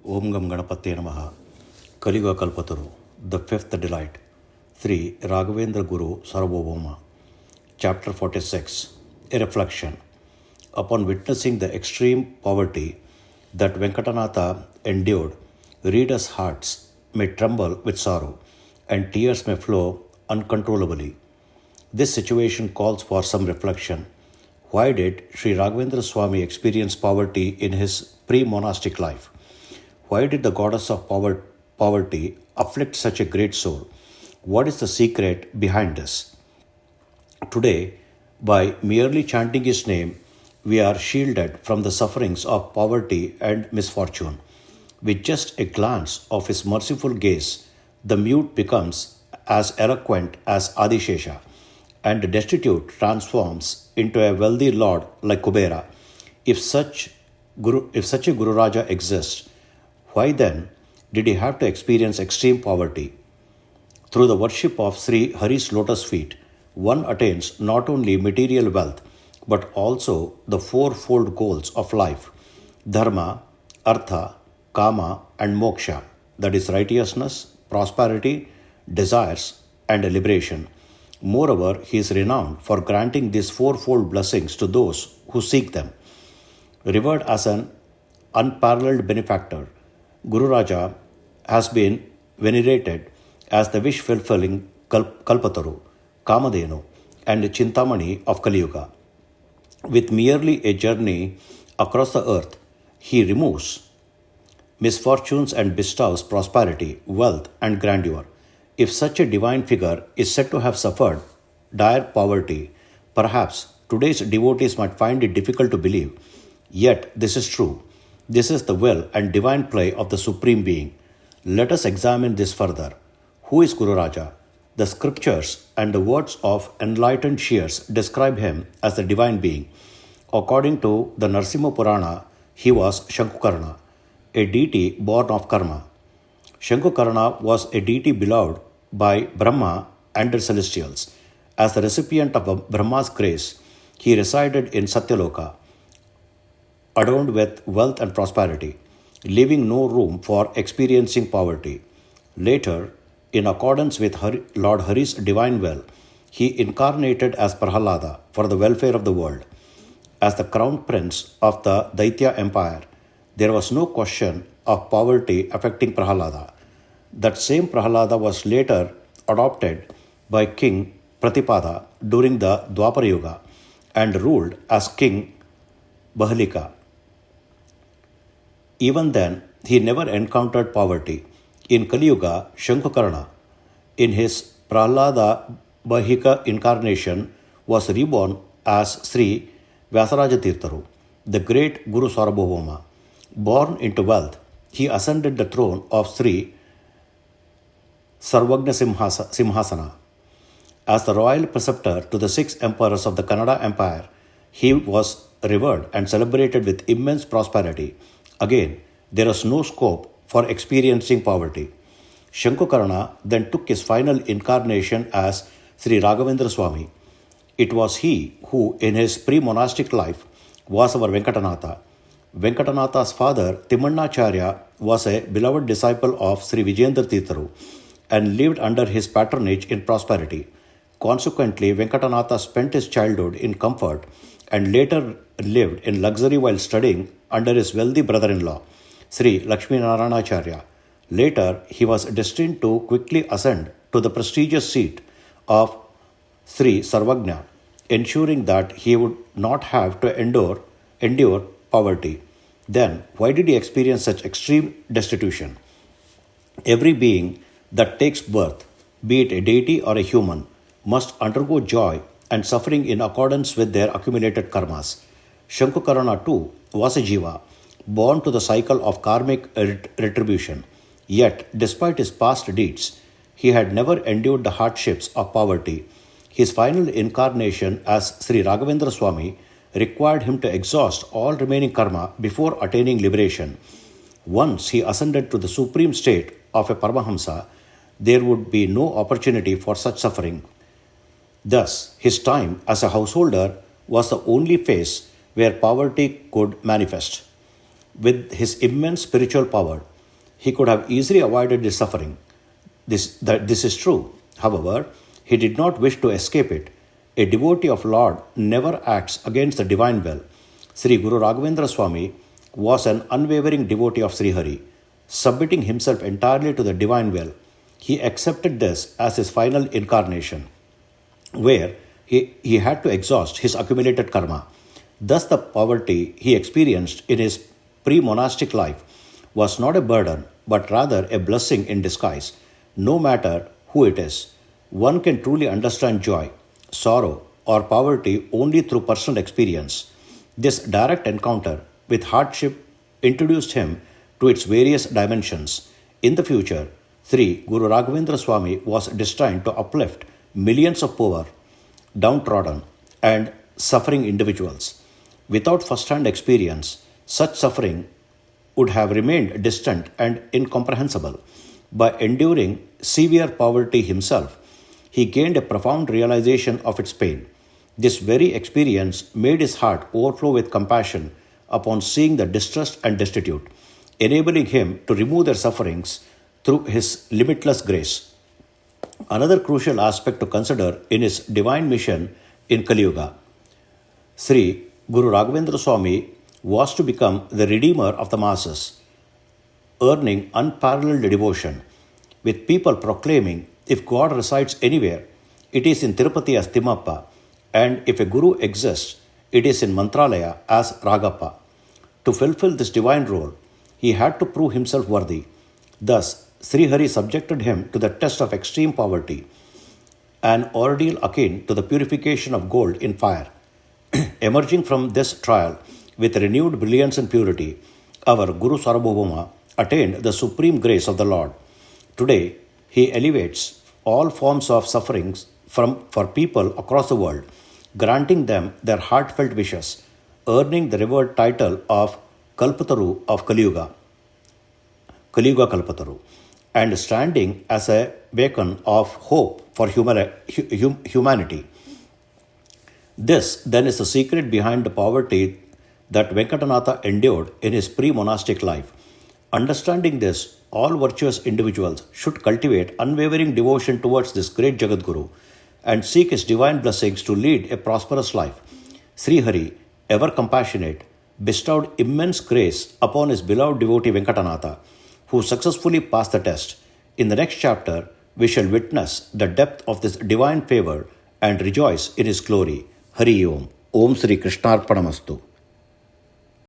Om Gam Ganapate Namaha. Kaliyugada Kalpataru, the fifth delight. Shri Raghavendra Gurusarvabhauma. Chapter 46. A reflection. Upon witnessing the extreme poverty that Venkatanathas endured, readers' hearts may tremble with sorrow, and tears may flow uncontrollably. This situation calls for some reflection. Why did Shri Raghavendra Swami experience poverty in his pre-monastic life? Why did the goddess of poverty afflict such a great soul? What is the secret behind this? Today, by merely chanting his name, we are shielded from the sufferings of poverty and misfortune. With just a glance of his merciful gaze, the mute becomes as eloquent as Adishesha, and the destitute transforms into a wealthy lord like Kubera. If such a Guru Raja exists, why then did he have to experience extreme poverty? Through the worship of Sri Hari's lotus feet, one attains not only material wealth but also the fourfold goals of life: dharma, artha, kama, and moksha, that is, righteousness, prosperity, desires, and liberation. Moreover, he is renowned for granting these fourfold blessings to those who seek them. Revered as an unparalleled benefactor, Guru Raja has been venerated as the wish-fulfilling Kalpataru, Kamadhenu, and Chintamani of Kaliyuga. With merely a journey across the earth, he removes misfortunes and bestows prosperity, wealth, and grandeur. If such a divine figure is said to have suffered dire poverty, perhaps today's devotees might find it difficult to believe. Yet this is true. This is the will and divine play of the Supreme Being. Let us examine this further. Who is Guru Raja? The scriptures and the words of enlightened seers describe him as the divine being. According to the Narsimha Purana, he was Shankukarna, a deity born of karma. Shankukarna was a deity beloved by Brahma and the celestials. As the recipient of Brahma's grace, he resided in Satyaloka, adorned with wealth and prosperity, leaving no room for experiencing poverty. Later, in accordance with Lord Hari's divine will, he incarnated as Prahalada for the welfare of the world. As the crown prince of the Daitya Empire, there was no question of poverty affecting Prahalada. That same Prahalada was later adopted by King Pratipada during the Dwapara Yuga and ruled as King Bahalika. Even then, he never encountered poverty. In Kaliyuga, Shankukarna, in his Prahlada Bahika incarnation, was reborn as Sri Vyasaraja Tirtharu, the great Gurusarvabhauma. Born into wealth, he ascended the throne of Sri Sarvagna Simhasana. As the royal preceptor to the 6 emperors of the Kannada Empire, he was revered and celebrated with immense prosperity. Again, there was no scope for experiencing poverty. Shankukarna then took his final incarnation as Sri Raghavendra Swami. It was he who, in his pre-monastic life, was our Venkatanatha. Venkatanatha's father, Timmannacharya, was a beloved disciple of Sri Vijayendra Tirtharu and lived under his patronage in prosperity. Consequently, Venkatanatha spent his childhood in comfort and later lived in luxury while studying under his wealthy brother-in-law, Sri Lakshminaranacharya. Later, he was destined to quickly ascend to the prestigious seat of Sri Sarvagna, ensuring that he would not have to endure poverty. Then, why did he experience such extreme destitution? Every being that takes birth, be it a deity or a human, must undergo joy and suffering in accordance with their accumulated karmas. Shankukarna too was a jiva, born to the cycle of karmic retribution. Yet, despite his past deeds, he had never endured the hardships of poverty. His final incarnation as Sri Raghavendra Swami required him to exhaust all remaining karma before attaining liberation. Once he ascended to the supreme state of a Paramahamsa, there would be no opportunity for such suffering. Thus, his time as a householder was the only phase where poverty could manifest. With his immense spiritual power, he could have easily avoided this suffering. This is true. However, he did not wish to escape it. A devotee of Lord never acts against the divine will. Sri Guru Raghavendra Swami was an unwavering devotee of Sri Hari, submitting himself entirely to the divine will. He accepted this as his final incarnation, where he had to exhaust his accumulated karma. Thus, the poverty he experienced in his pre monastic life was not a burden, but rather a blessing in disguise. No matter who it is, one can truly understand joy, sorrow, or poverty only through personal experience. This direct encounter with hardship introduced him to its various dimensions. In the future, Sri Guru Raghavendra Swami was destined to uplift millions of poor, downtrodden, and suffering individuals. Without first hand experience, such suffering would have remained distant and incomprehensible. By enduring severe poverty himself, he gained a profound realization of its pain. This very experience made his heart overflow with compassion upon seeing the distressed and destitute, enabling him to remove their sufferings through his limitless grace. Another crucial aspect to consider in his divine mission in Kaliyuga, Sri Guru Raghavendra Swami was to become the redeemer of the masses, earning unparalleled devotion, with people proclaiming, if God resides anywhere, it is in Tirupati as Timmappa, and if a Guru exists, it is in Mantralaya as Ragappa. To fulfill this divine role, he had to prove himself worthy. Thus, Sri Hari subjected him to the test of extreme poverty, an ordeal akin to the purification of gold in fire. Emerging from this trial with renewed brilliance and purity, our Gurusarvabhauma attained the supreme grace of the Lord. Today, he alleviates all forms of sufferings for people across the world, granting them their heartfelt wishes, earning the revered title of Kalpataru of Kaliyuga Kalpataru, and standing as a beacon of hope for humanity. This, then, is the secret behind the poverty that Venkatanathas endured in his pre-monastic life. Understanding this, all virtuous individuals should cultivate unwavering devotion towards this great Jagadguru and seek his divine blessings to lead a prosperous life. Sri Hari, ever compassionate, bestowed immense grace upon his beloved devotee Venkatanathas, who successfully passed the test. In the next chapter, we shall witness the depth of this divine favor and rejoice in his glory. Hari Om. Om Sri Krishnarpanamastu.